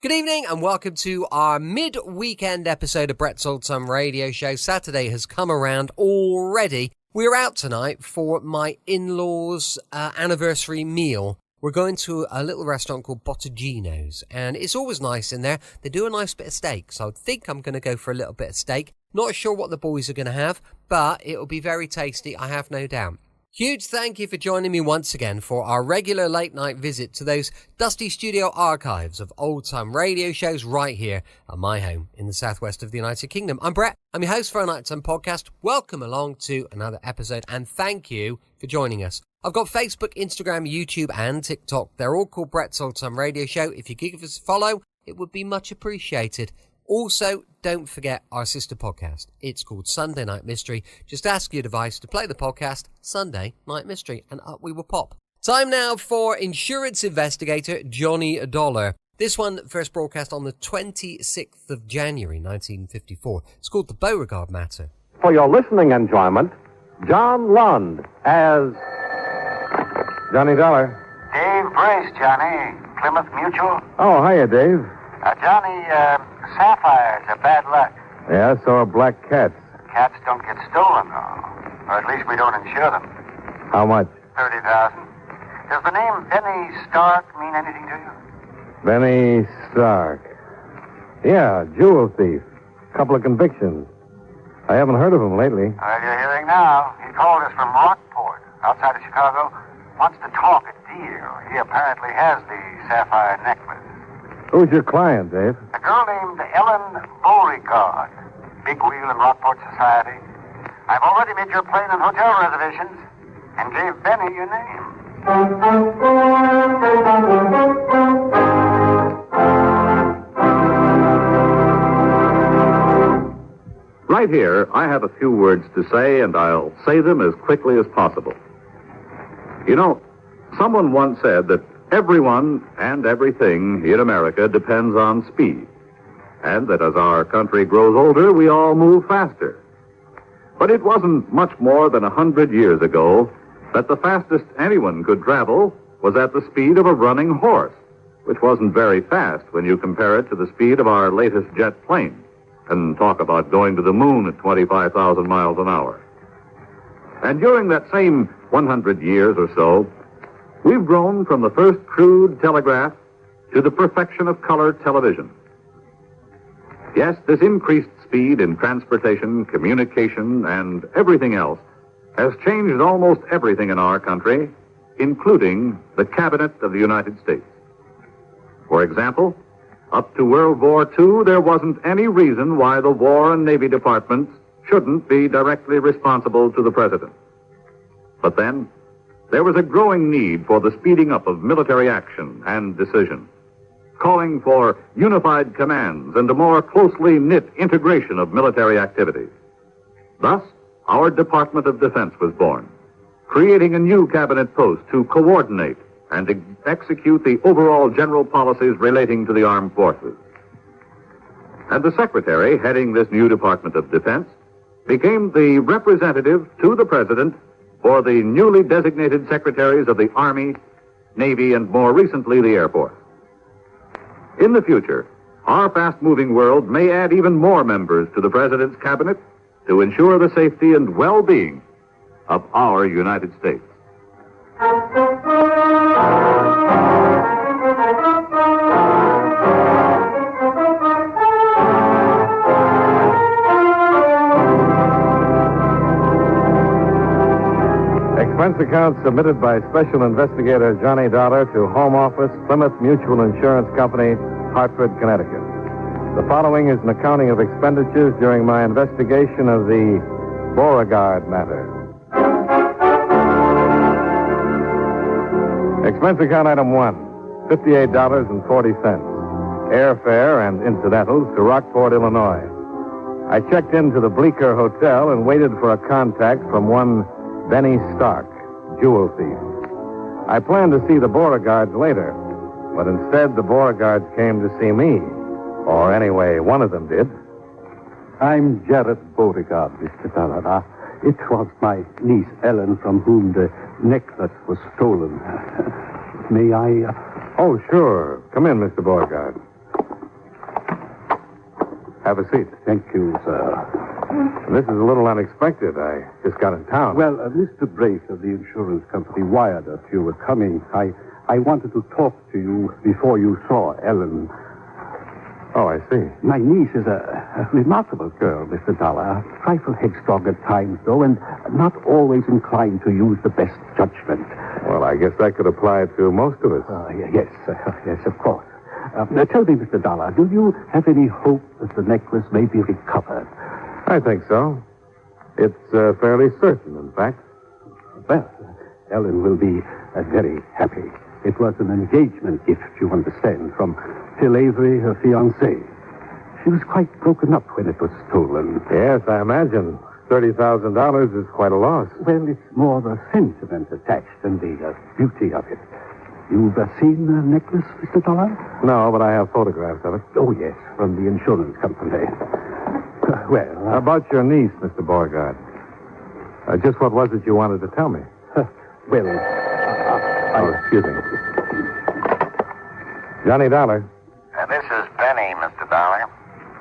Good evening and welcome to our mid-weekend episode of Brett's Old Time Radio Show. Saturday has come around already. We're out tonight for my in-laws' anniversary meal. We're going to a little restaurant called Bottigino's, and it's always nice in there. They do a nice bit of steak, so I think I'm going to go for a little bit of steak. Not sure what the boys are going to have, but it'll be very tasty, I have no doubt. Huge thank you for joining me once again for our regular late-night visit to those dusty studio archives of old-time radio shows right here at my home in the southwest of the United Kingdom. I'm Brett. I'm your host for our Nighttime Podcast. Welcome along to another episode, and thank you for joining us. I've got Facebook, Instagram, YouTube, and TikTok. They're all called Brett's Old Time Radio Show. If you give us a follow, it would be much appreciated. Also, don't forget our sister podcast. It's called Sunday Night Mystery. Just ask your device to play the podcast Sunday Night Mystery, and up we will pop. Time now for insurance investigator Johnny Dollar. This one first broadcast on the 26th of January 1954. It's called the Beauregard Matter. For your listening enjoyment, John Lund as Johnny Dollar. Dave Brace, Johnny. Plymouth Mutual. Oh, hiya, Dave. Johnny, sapphires are bad luck. Yeah, so are black cats. Cats don't get stolen, though. Or at least we don't insure them. How much? $30,000. Does the name Benny Stark mean anything to you? Benny Stark. Yeah, jewel thief. Couple of convictions. I haven't heard of him lately. Well, you're hearing now. He called us from Rockport, outside of Chicago. Wants to talk a deal. He apparently has the sapphire necklace. Who's your client, Dave? A girl named Ellen Beauregard. Big wheel in Rockport society. I've already made your plane and hotel reservations and gave Benny your name. Right here, I have a few words to say, and I'll say them as quickly as possible. You know, someone once said that everyone and everything in America depends on speed, and that as our country grows older, we all move faster. But it wasn't much more than 100 years ago that the fastest anyone could travel was at the speed of a running horse, which wasn't very fast when you compare it to the speed of our latest jet plane, and talk about going to the moon at 25,000 miles an hour. And during that same 100 years or so, we've grown from the first crude telegraph to the perfection of color television. Yes, this increased speed in transportation, communication, and everything else has changed almost everything in our country, including the Cabinet of the United States. For example, up to World War II, there wasn't any reason why the War and Navy departments shouldn't be directly responsible to the President. But then, there was a growing need for the speeding up of military action and decision, calling for unified commands and a more closely knit integration of military activities. Thus, our Department of Defense was born, creating a new cabinet post to coordinate and execute the overall general policies relating to the armed forces. And the secretary heading this new Department of Defense became the representative to the President for the newly designated secretaries of the Army, Navy, and more recently, the Air Force. In the future, our fast-moving world may add even more members to the President's cabinet to ensure the safety and well-being of our United States. Expense account submitted by Special Investigator Johnny Dollar to Home Office, Plymouth Mutual Insurance Company, Hartford, Connecticut. The following is an accounting of expenditures during my investigation of the Beauregard matter. Expense account item 1, $58.40. Airfare and incidentals to Rockport, Illinois. I checked into the Bleecker Hotel and waited for a contact from one Benny Stark, jewel thief. I planned to see the Beauregards later, but instead the Beauregards came to see me. Or anyway, one of them did. I'm Jared Beauregard, Mr. Dollar. It was my niece, Ellen, from whom the necklace was stolen. May I... Oh, sure. Come in, Mr. Beauregard. Have a seat. Thank you, sir. This is a little unexpected. I just got in town. Well, Mr. Brace of the insurance company wired us you were coming. I wanted to talk to you before you saw Ellen. Oh, I see. My niece is a remarkable girl, Mr. Dollar. A trifle headstrong at times, though, and not always inclined to use the best judgment. Well, I guess that could apply to most of us. Yes, of course. Now, tell me, Mr. Dollar, do you have any hope that the necklace may be recovered? I think so. It's fairly certain, in fact. Well, Ellen will be very happy. It was an engagement gift, you understand, from Phil Avery, her fiancé. She was quite broken up when it was stolen. Yes, I imagine. $30,000 is quite a loss. Well, it's more the sentiment attached than the beauty of it. You've seen the necklace, Mr. Dollar? No, but I have photographs of it. Oh, yes, from the insurance company. Well... About your niece, Mr. Beauregard. Just what was it you wanted to tell me? Excuse me. Johnny Dollar. This is Benny, Mr. Dollar.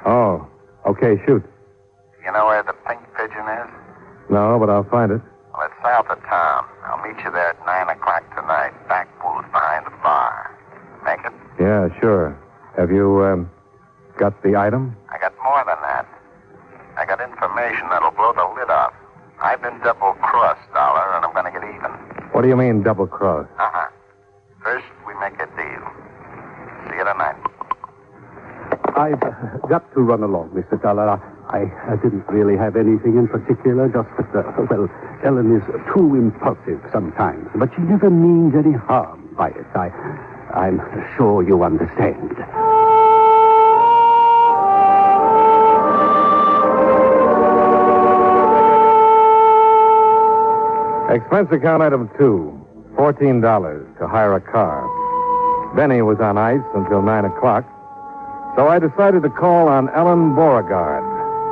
Oh, okay, shoot. You know where the Pink Pigeon is? No, but I'll find it. Well, it's south of town. I'll meet you there at 9 o'clock tonight. Back booth behind the bar. Make it? Yeah, sure. Have you, got the item? I got more than that. I got information that'll blow the lid off. I've been double-crossed, Dollar, and I'm going to get even. What do you mean, double-cross? Uh-huh. First, we make a deal. See you tonight. I've got to run along, Mr. Dollar. I didn't really have anything in particular, just that, Ellen is too impulsive sometimes, but she never means any harm by it. I'm sure you understand. Expense account item 2, $14 to hire a car. Benny was on ice until 9 o'clock, so I decided to call on Ellen Beauregard,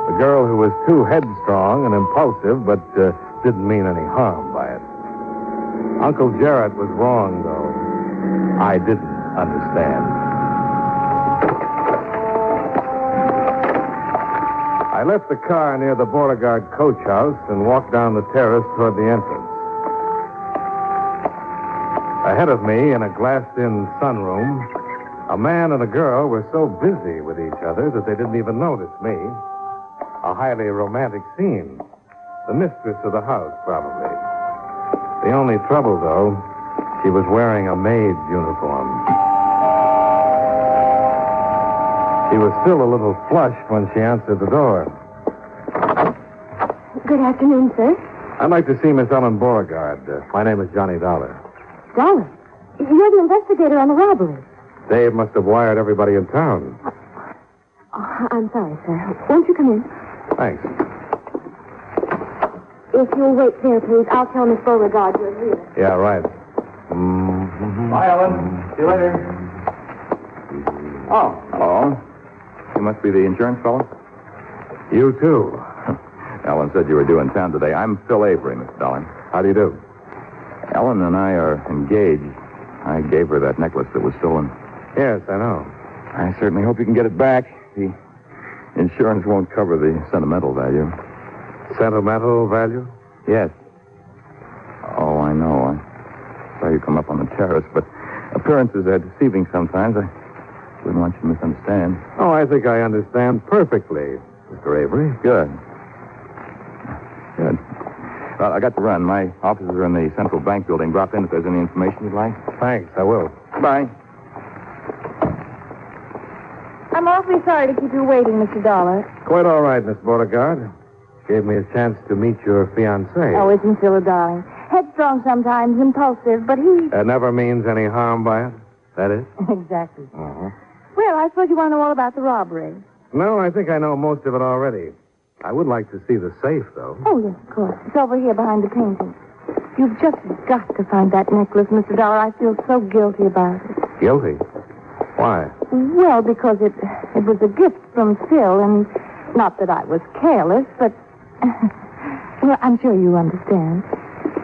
the girl who was too headstrong and impulsive, but didn't mean any harm by it. Uncle Jarrett was wrong, though. I didn't understand. I left the car near the Beauregard coach house and walked down the terrace toward the entrance. Ahead of me, in a glassed-in sunroom, a man and a girl were so busy with each other that they didn't even notice me. A highly romantic scene. The mistress of the house, probably. The only trouble, though, she was wearing a maid's uniform. She was still a little flushed when she answered the door. Good afternoon, sir. I'd like to see Miss Ellen Beauregard. My name is Johnny Dollar. Dollar? You're the investigator on the robbery. Dave must have wired everybody in town. Oh, I'm sorry, sir. Won't you come in? Thanks. If you'll wait there, please, I'll tell Miss Beauregard you're here. Yeah, right. Bye, Ellen. See you later. Oh, hello. You must be the insurance fellow? You, too. Ellen said you were due in town today. I'm Phil Avery, Mr. Dollar. How do you do? Ellen and I are engaged. I gave her that necklace that was stolen. Yes, I know. I certainly hope you can get it back. The insurance won't cover the sentimental value. Sentimental value? Yes. Oh, I know. I saw you come up on the terrace, but appearances are deceiving sometimes. I wouldn't want you to misunderstand. Oh, I think I understand perfectly, Mr. Avery. Good. Well, I got to run. My offices are in the Central Bank building. Drop in if there's any information you'd like. Thanks, I will. Bye. I'm awfully sorry to keep you waiting, Mr. Dollar. Quite all right, Miss Beauregard. Gave me a chance to meet your fiancé. Oh, isn't Phil a darling? Headstrong sometimes, impulsive, but he... That never means any harm by it, that is? Exactly. Uh-huh. Well, I suppose you want to know all about the robbery. No, I think I know most of it already. I would like to see the safe, though. Oh, yes, of course. It's over here behind the painting. You've just got to find that necklace, Mr. Dollar. I feel so guilty about it. Guilty? Why? Well, because it was a gift from Phil, and not that I was careless, but... well, I'm sure you understand.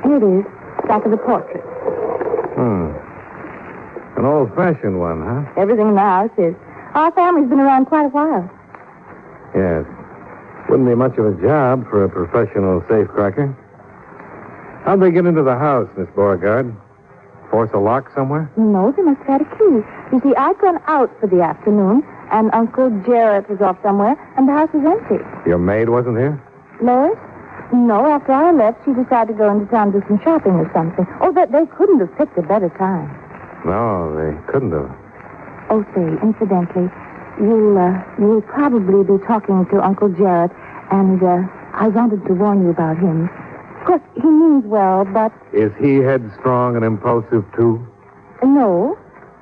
Here it is, back of the portrait. An old-fashioned one, huh? Everything in the house is. Our family's been around quite a while. Yes. Wouldn't be much of a job for a professional safecracker. How'd they get into the house, Miss Beauregard? Force a lock somewhere? No, they must have had a key. You see, I'd gone out for the afternoon, and Uncle Jarrett was off somewhere, and the house was empty. Your maid wasn't here? Lois? No, after I left, she decided to go into town to do some shopping or something. Oh, they couldn't have picked a better time. No, they couldn't have. Oh, say, incidentally, you'll probably be talking to Uncle Jarrett, and I wanted to warn you about him. Of course, he means well, but... Is he headstrong and impulsive, too? No,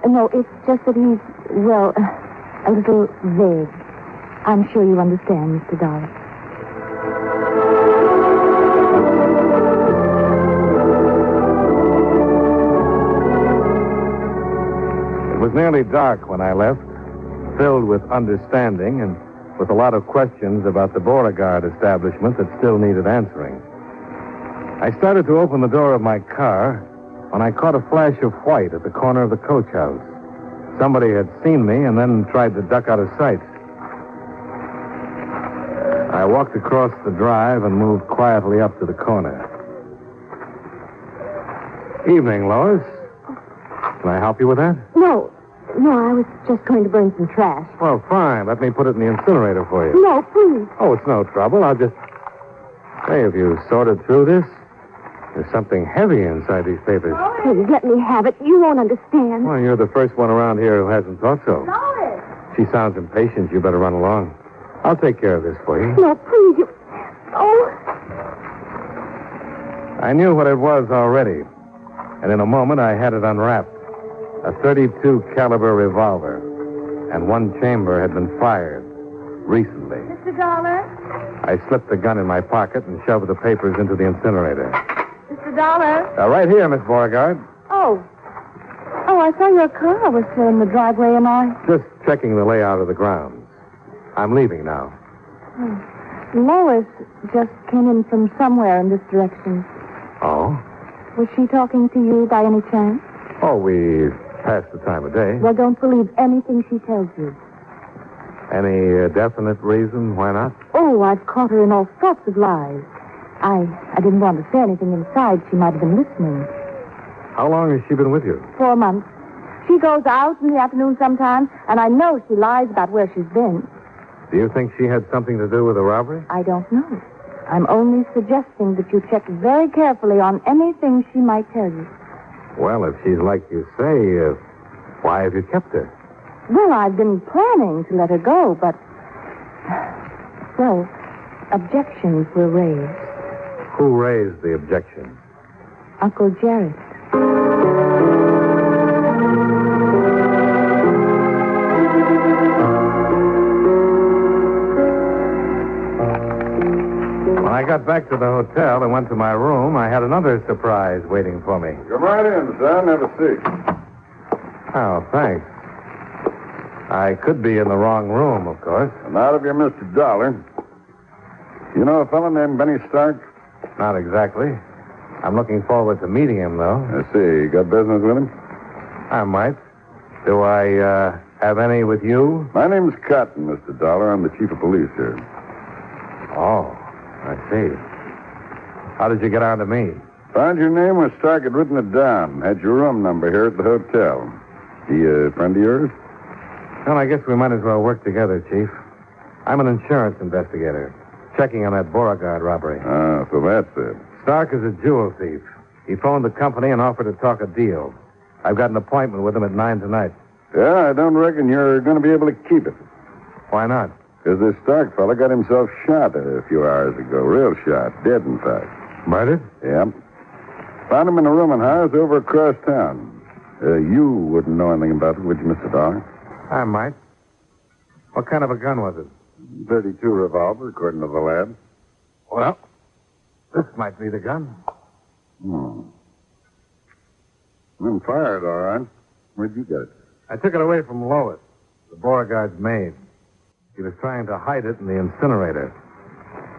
it's just that he's, well, a little vague. I'm sure you understand, Mr. Dollar. It was nearly dark when I left, filled with understanding and with a lot of questions about the Beauregard establishment that still needed answering. I started to open the door of my car when I caught a flash of white at the corner of the coach house. Somebody had seen me and then tried to duck out of sight. I walked across the drive and moved quietly up to the corner. Evening, Lois. Can I help you with that? No, I was just going to burn some trash. Well, fine. Let me put it in the incinerator for you. No, please. Oh, it's no trouble. I'll just... Hey, have you sorted through this? There's something heavy inside these papers. Please, let me have it. You won't understand. Well, you're the first one around here who hasn't thought so. Lois! She sounds impatient. You better run along. I'll take care of this for you. No, please, you... Oh. I knew what it was already. And in a moment, I had it unwrapped. A .32 caliber revolver. And one chamber had been fired. Recently. Mr. Dollar? I slipped the gun in my pocket and shoved the papers into the incinerator. Mr. Dollar? Right here, Miss Beauregard. Oh, I saw your car was still in the driveway, and I... Just checking the layout of the grounds. I'm leaving now. Lois just came in from somewhere in this direction. Oh? Was she talking to you by any chance? Oh, we passed the time of day. Well, don't believe anything she tells you. Any definite reason why not? Oh, I've caught her in all sorts of lies. I didn't want to say anything inside. She might have been listening. How long has she been with you? 4 months. She goes out in the afternoon sometimes, and I know she lies about where she's been. Do you think she had something to do with the robbery? I don't know. I'm only suggesting that you check very carefully on anything she might tell you. Well, if she's like you say, why have you kept her? Well, I've been planning to let her go, but... Well, objections were raised. Who raised the objection? Uncle Jarrett. When I got back to the hotel and went to my room, I had another surprise waiting for me. Come right in, son. Have a seat. Oh, thanks. I could be in the wrong room, of course. Not if you're Mr. Dollar. You know a fellow named Benny Stark? Not exactly. I'm looking forward to meeting him, though. I see. You got business with him? I might. Do I have any with you? My name's Cotton, Mr. Dollar. I'm the chief of police here. Oh, I see. How did you get on to me? Found your name where Stark had written it down. Had your room number here at the hotel. He a friend of yours? Well, I guess we might as well work together, Chief. I'm an insurance investigator, checking on that Beauregard robbery. Ah, so that's it. Stark is a jewel thief. He phoned the company and offered to talk a deal. I've got an appointment with him at 9 tonight. Yeah, I don't reckon you're going to be able to keep it. Why not? Because this Stark fella got himself shot a few hours ago. Real shot. Dead, in fact. Murdered? Yep. Found him in a rooming house over across town. You wouldn't know anything about it, would you, Mr. Dollar? I might. What kind of a gun was it? .32 revolver, according to the lab. Well, this might be the gun. Been fired, all right. Where'd you get it? I took it away from Lois, the Beauregard's maid. He was trying to hide it in the incinerator.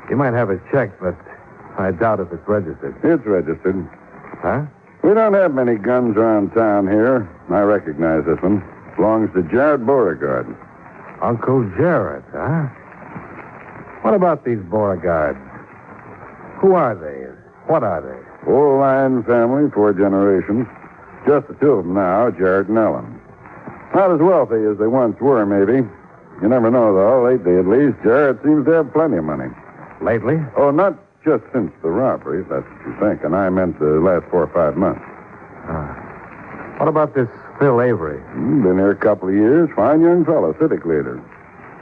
You might have it checked, but I doubt if it's registered. It's registered. Huh? We don't have many guns around town here. I recognize this one. Belongs to Jared Beauregard. Uncle Jarrett, huh? What about these Beauregards? Who are they? What are they? Old line family, 4 generations. Just the 2 of them now, Jared and Ellen. Not as wealthy as they once were, maybe. You never know, though. Lately, at least, Jared seems to have plenty of money. Lately? Oh, not just since the robbery, if that's what you think. And I meant the last 4 or 5 months. What about this Phil Avery? Been here a couple of years. Fine young fellow, civic leader.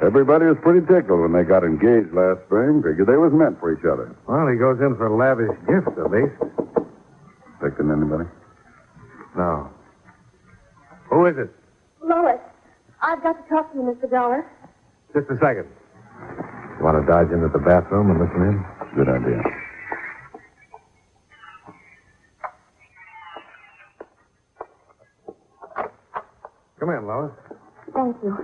Everybody was pretty tickled when they got engaged last spring. Figured they was meant for each other. Well, he goes in for lavish gifts, at least. Expecting anybody? No. Who is it? Lois, I've got to talk to you, Mr. Dollar. Just a second. You want to dodge into the bathroom and listen in? Good idea. Come in, Lois. Thank you.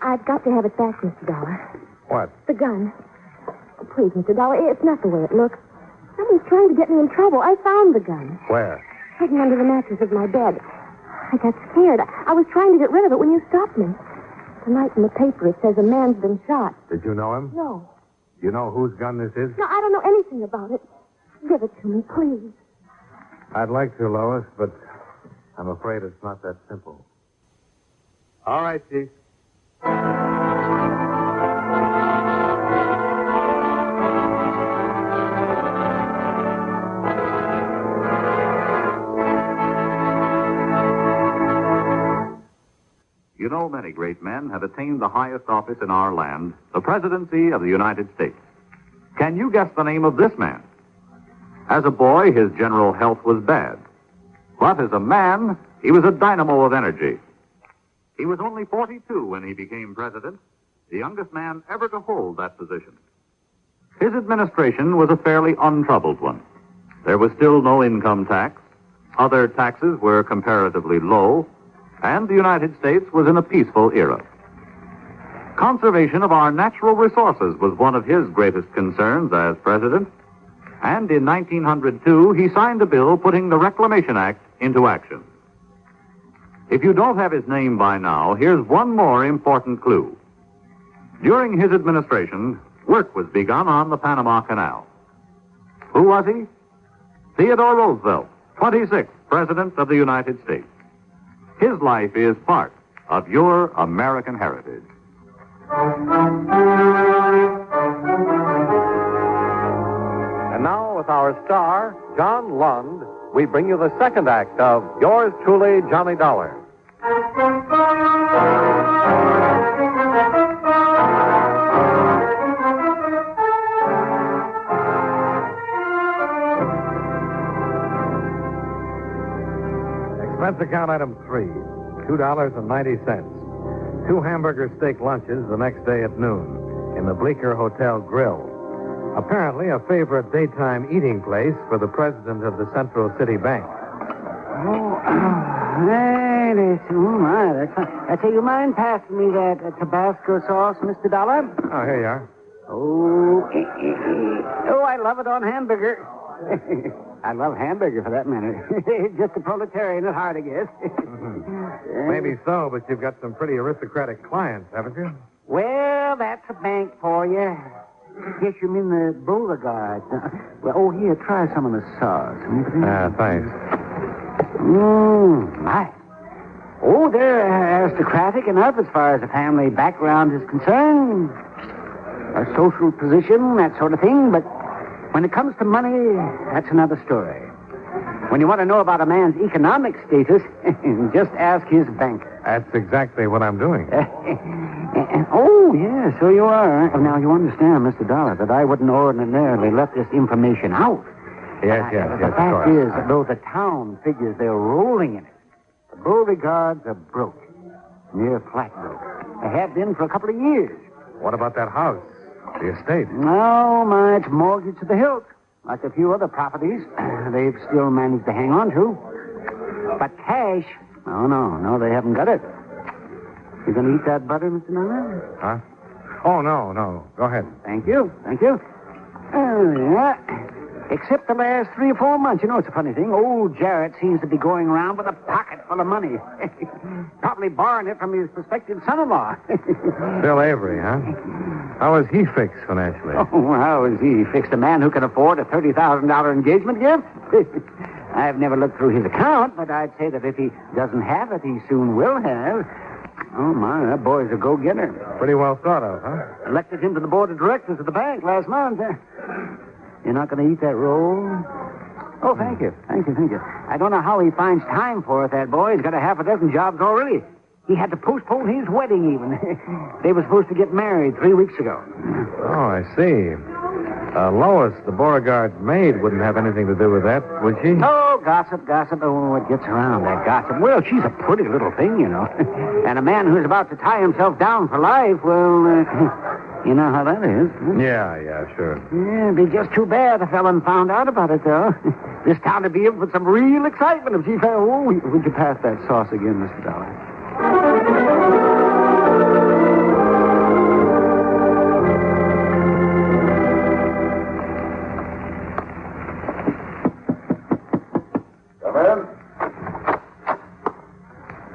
I've got to have it back, Mr. Dollar. What? The gun. Oh, please, Mr. Dollar, it's not the way it looks. Someone's trying to get me in trouble. I found the gun. Where? Hidden under the mattress of my bed. I got scared. I was trying to get rid of it when you stopped me. Tonight in the paper it says a man's been shot. Did you know him? No. You know whose gun this is? No, I don't know anything about it. Give it to me, please. I'd like to, Lois, but I'm afraid it's not that simple. All right, Chief. You know, many great men have attained the highest office in our land, the presidency of the United States. Can you guess the name of this man? As a boy, his general health was bad. But as a man, he was a dynamo of energy. He was only 42 when he became president, the youngest man ever to hold that position. His administration was a fairly untroubled one. There was still no income tax. Other taxes were comparatively low. And the United States was in a peaceful era. Conservation of our natural resources was one of his greatest concerns as president. And in 1902, he signed a bill putting the Reclamation Act into action. If you don't have his name by now, here's one more important clue. During his administration, work was begun on the Panama Canal. Who was he? Theodore Roosevelt, 26th President of the United States. His life is part of your American heritage. And now, with our star, John Lund, we bring you the second act of Yours Truly, Johnny Dollar. Expense account item 3, $2.90. 2 hamburger steak lunches the next day at noon in the Bleecker Hotel Grill. Apparently a favorite daytime eating place for the president of the Central City Bank. Hey, my, that's fine. Say, you mind passing me that Tabasco sauce, Mr. Dollar? Oh, here you are. Oh, I love it on hamburger. I love hamburger, for that matter. Just a proletarian at heart, I guess. Maybe so, but you've got some pretty aristocratic clients, haven't you? Well, that's a bank for you. Guess you mean the Beauregard. Well, here, try some of the sauce. Thanks. My. Oh, they're aristocratic enough as far as the family background is concerned. A social position, that sort of thing, but when it comes to money, that's another story. When you want to know about a man's economic status, just ask his banker. That's exactly what I'm doing. Oh, yeah, so you are. Now, you understand, Mr. Dollar, that I wouldn't ordinarily let this information out. Yes, The fact is, though the town figures they're rolling in it, the Beauregards are broke. Near flat broke. They have been for a couple of years. What about that house? The estate? No, it's mortgaged to the hilt. Like a few other properties they've still managed to hang on to. But cash, no, they haven't got it. You going to eat that butter, Mr. Miller? Huh? Oh, no. Go ahead. Thank you. Oh, yeah. Except the last 3 or 4 months. You know, it's a funny thing. Old Jarrett seems to be going around with a pocket full of money. Probably borrowing it from his prospective son-in-law. Phil Avery, huh? How is he fixed financially? Oh, how is he fixed? A man who can afford a $30,000 engagement gift? I've never looked through his account, but I'd say that if he doesn't have it, he soon will have. Oh, my, that boy's a go-getter. Pretty well thought of, huh? Elected him to the board of directors of the bank last month. You're not going to eat that roll? Oh, thank you. Thank you. I don't know how he finds time for it, that boy. He's got a half a dozen jobs already. He had to postpone his wedding, even. They were supposed to get married 3 weeks ago. Oh, I see. Lois, the Beauregard maid, wouldn't have anything to do with that, would she? Oh, gossip. Oh, what gets around that gossip? Well, she's a pretty little thing, you know. And a man who's about to tie himself down for life, well, you know how that is. Yeah, sure. Yeah, it'd be just too bad if Ellen found out about it, though. This town would be in for some real excitement if she found... Oh, would you pass that sauce again, Mr. Dollar?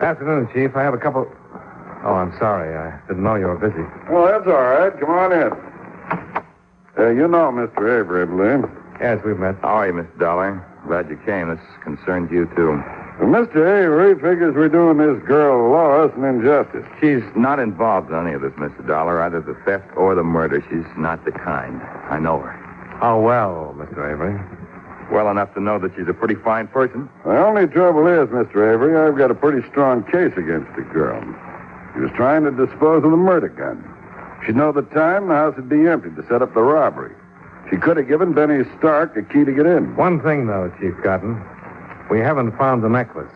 Afternoon, Chief. I have a couple... Oh, I'm sorry. I didn't know you were busy. Well, that's all right. Come on in. You know Mr. Avery, I believe. Yes, we've met. How are you, Mr. Dollar? Glad you came. This concerns you, too. Well, Mr. Avery figures we're doing this girl Lois an injustice. She's not involved in any of this, Mr. Dollar, either the theft or the murder. She's not the kind. I know her. Oh, well, Mr. Avery. Well enough to know that she's a pretty fine person. The only trouble is, Mr. Avery, I've got a pretty strong case against the girl. She was trying to dispose of the murder gun. If she'd know the time, the house would be empty to set up the robbery. She could have given Benny Stark a key to get in. One thing, though, Chief Cotton. We haven't found the necklace.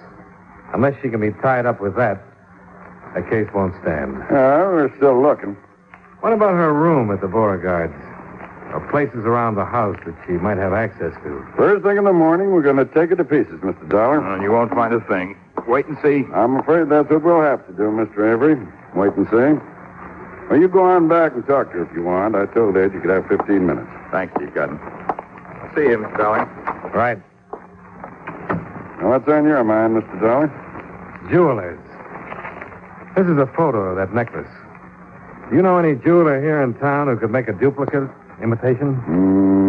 Unless she can be tied up with that, the case won't stand. We're still looking. What about her room at the Beauregards? Or places around the house that she might have access to? First thing in the morning, we're going to take it to pieces, Mr. Dollar. And you won't find a thing. Wait and see. I'm afraid that's what we'll have to do, Mr. Avery. Wait and see. Well, you go on back and talk to her if you want. I told Ed you could have 15 minutes. Thanks, Chief Cotton. I'll see you, Mr. Dollar. Right. Now, what's on your mind, Mr. Dollar? Jewelers. This is a photo of that necklace. Do you know any jeweler here in town who could make a duplicate? Imitation?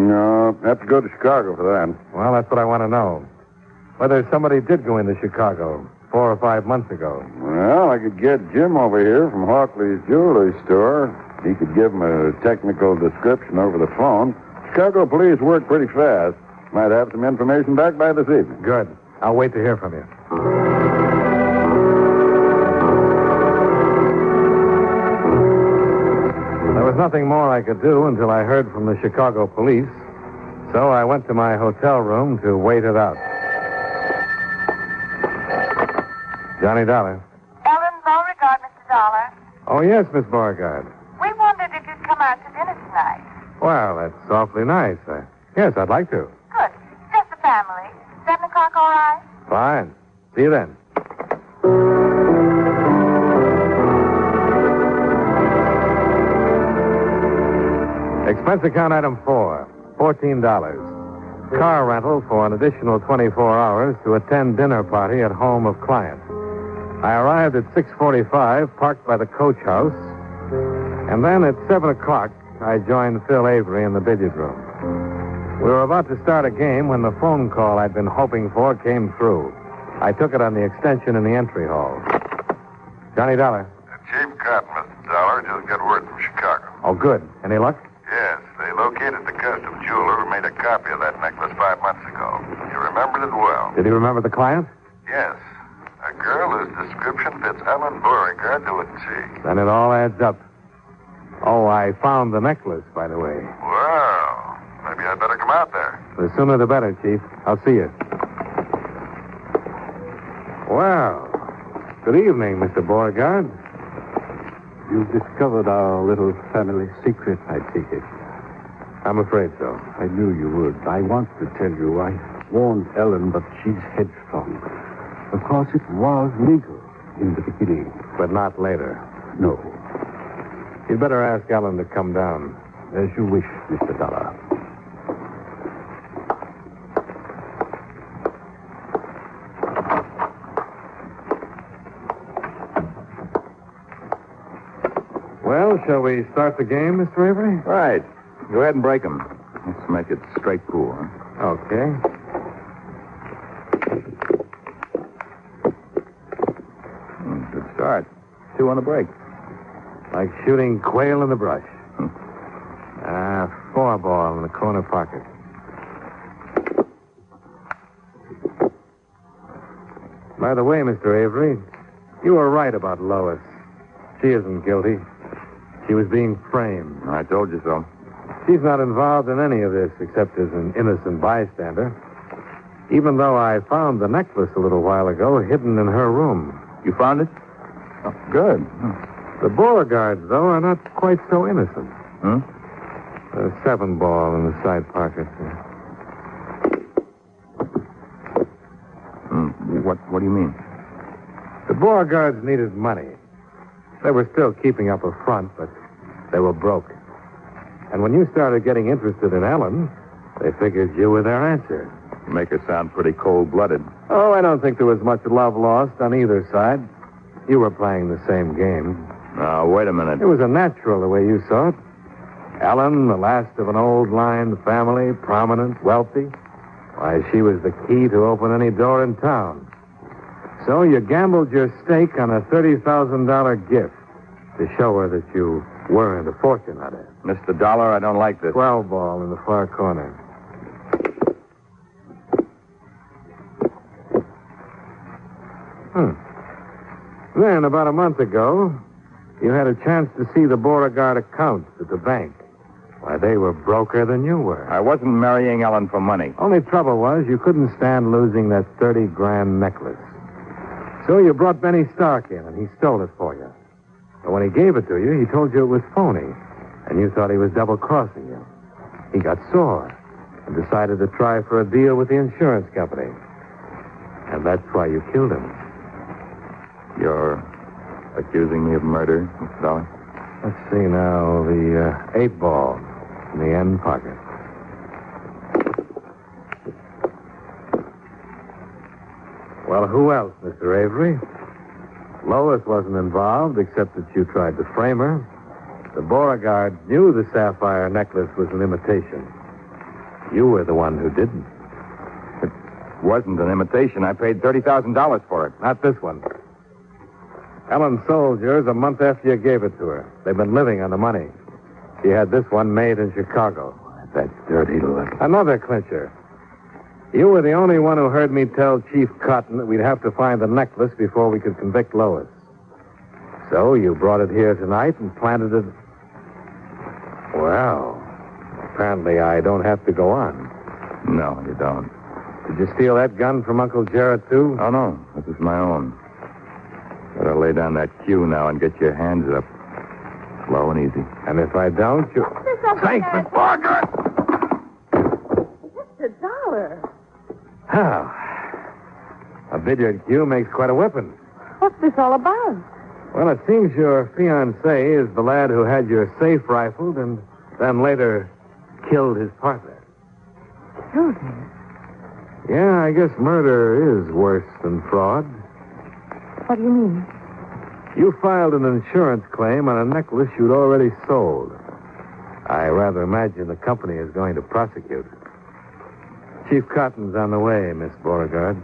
No. Have to go to Chicago for that. Well, that's what I want to know. Whether somebody did go into Chicago 4 or 5 months ago. Well, I could get Jim over here from Hawkley's jewelry store. He could give him a technical description over the phone. Chicago police work pretty fast. Might have some information back by this evening. Good. I'll wait to hear from you. There was nothing more I could do until I heard from the Chicago police. So I went to my hotel room to wait it out. Johnny Dollar. Ellen Beauregard, Mr. Dollar. Oh, yes, Miss Beauregard. We wondered if you'd come out to dinner tonight. Well, that's awfully nice. Yes, I'd like to. Good. Just the family. 7 o'clock, all right? Fine. See you then. Expense account item 4, $14. Car rental for an additional 24 hours to attend dinner party at home of client. I arrived at 6:45, parked by the coach house, and then at 7 o'clock, I joined Phil Avery in the billiard room. We were about to start a game when the phone call I'd been hoping for came through. I took it on the extension in the entry hall. Johnny Dollar. Chief Cotton, Mr. Dollar, just got word from Chicago. Oh, good. Any luck? Yes, they located the custom jeweler who made a copy of that necklace 5 months ago. He remembered it well. Did he remember the client? Yes. A girl whose description fits Ellen Beauregard to a T. Then it all adds up. Oh, I found the necklace, by the way. Well, maybe I'd better come out there. The sooner the better, Chief. I'll see you. Well, good evening, Mr. Beauregard. You've discovered our little family secret, I take it. I'm afraid so. I knew you would. I want to tell you, I warned Ellen, but she's headstrong. Of course, it was legal in the beginning. But not later. No. You'd better ask Ellen to come down. As you wish, Mr. Dollar. Well, shall we start the game, Mr. Avery? Right. Go ahead and break them. Let's make it straight pool, huh? Okay. Good start. 2 on the break. Like shooting quail in the brush. 4 ball in the corner pocket. By the way, Mr. Avery, you were right about Lois. She isn't guilty. She was being framed. I told you so. She's not involved in any of this except as an innocent bystander. Even though I found the necklace a little while ago hidden in her room. You found it? Oh, good. The Beauregards, though, are not quite so innocent. Hmm? The 7 ball in the side pocket. What do you mean? The Beauregards needed money. They were still keeping up a front, but they were broke. And when you started getting interested in Ellen, they figured you were their answer. You make her sound pretty cold-blooded. Oh, I don't think there was much love lost on either side. You were playing the same game. Now, wait a minute. It was a natural the way you saw it. Ellen, the last of an old line family, prominent, wealthy. Why, she was the key to open any door in town. So you gambled your stake on a $30,000 gift to show her that you weren't a fortune hunter. Mr. Dollar, I don't like this. 12 ball in the far corner. Then, about a month ago, you had a chance to see the Beauregard accounts at the bank. Why, they were broker than you were. I wasn't marrying Ellen for money. Only trouble was you couldn't stand losing that $30,000 necklace. So you brought Benny Stark in, and he stole it for you. But when he gave it to you, he told you it was phony, and you thought he was double-crossing you. He got sore and decided to try for a deal with the insurance company. And that's why you killed him. You're accusing me of murder, Mr. Dollar? Let's see now, the 8 ball in the end pocket. Well, who else, Mr. Avery? Lois wasn't involved, except that you tried to frame her. The Beauregard knew the sapphire necklace was an imitation. You were the one who didn't. It wasn't an imitation. I paid $30,000 for it. Not this one. Ellen sold yours a month after you gave it to her. They've been living on the money. She had this one made in Chicago. That dirty look. Another clincher. You were the only one who heard me tell Chief Cotton that we'd have to find the necklace before we could convict Lois. So you brought it here tonight and planted it. Well, apparently I don't have to go on. No, you don't. Did you steal that gun from Uncle Jarrett, too? Oh, no. This is my own. Better lay down that cue now and get your hands up. Slow and easy. And if I don't, you... Thanks, Miss Parker! Mr. Dollar. Oh. A billiard cue makes quite a weapon. What's this all about? Well, it seems your fiancé is the lad who had your safe rifled and then later killed his partner. Killed him? Yeah, I guess murder is worse than fraud. What do you mean? You filed an insurance claim on a necklace you'd already sold. I rather imagine the company is going to prosecute. Chief Cotton's on the way, Miss Beauregard.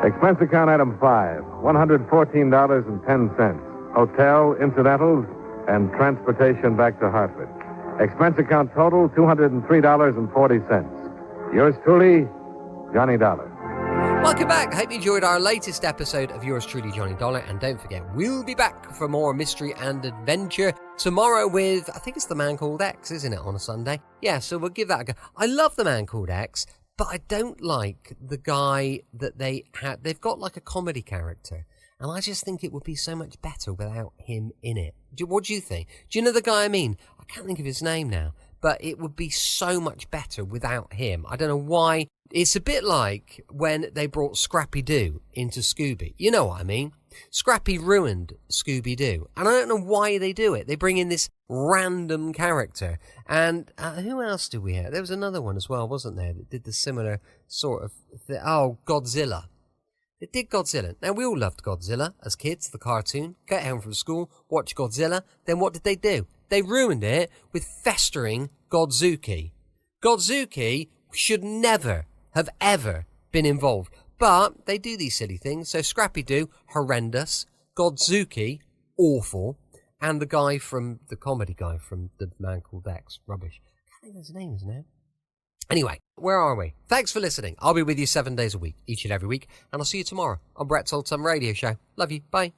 Expense account item 5, $114.10. Hotel, incidentals, and transportation back to Hartford. Expense account total, $203.40. Yours truly, Johnny Dollar. Welcome back. Hope you enjoyed our latest episode of Yours Truly, Johnny Dollar. And don't forget, we'll be back for more mystery and adventure tomorrow with, I think it's The Man Called X, isn't it, on a Sunday? Yeah, so we'll give that a go. I love The Man Called X, but I don't like the guy that they had. They've got like a comedy character. And I just think it would be so much better without him in it. What do you think? Do you know the guy I mean? I can't think of his name now. But it would be so much better without him. I don't know why. It's a bit like when they brought Scrappy-Doo into Scooby. You know what I mean? Scrappy ruined Scooby-Doo. And I don't know why they do it. They bring in this random character. And who else do we have? There was another one as well, wasn't there, that did the similar sort of... Godzilla. They did Godzilla. Now, we all loved Godzilla as kids, the cartoon. Get home from school, watch Godzilla. Then what did they do? They ruined it with festering Godzuki. Godzuki should never have ever been involved. But they do these silly things. So Scrappy-Doo, horrendous. Godzuki, awful. And the guy from, the comedy guy from The Man Called X, rubbish. I can't think of his name, isn't it? Anyway, where are we? Thanks for listening. I'll be with you 7 days a week, each and every week. And I'll see you tomorrow on Brett's Old Time Radio Show. Love you. Bye.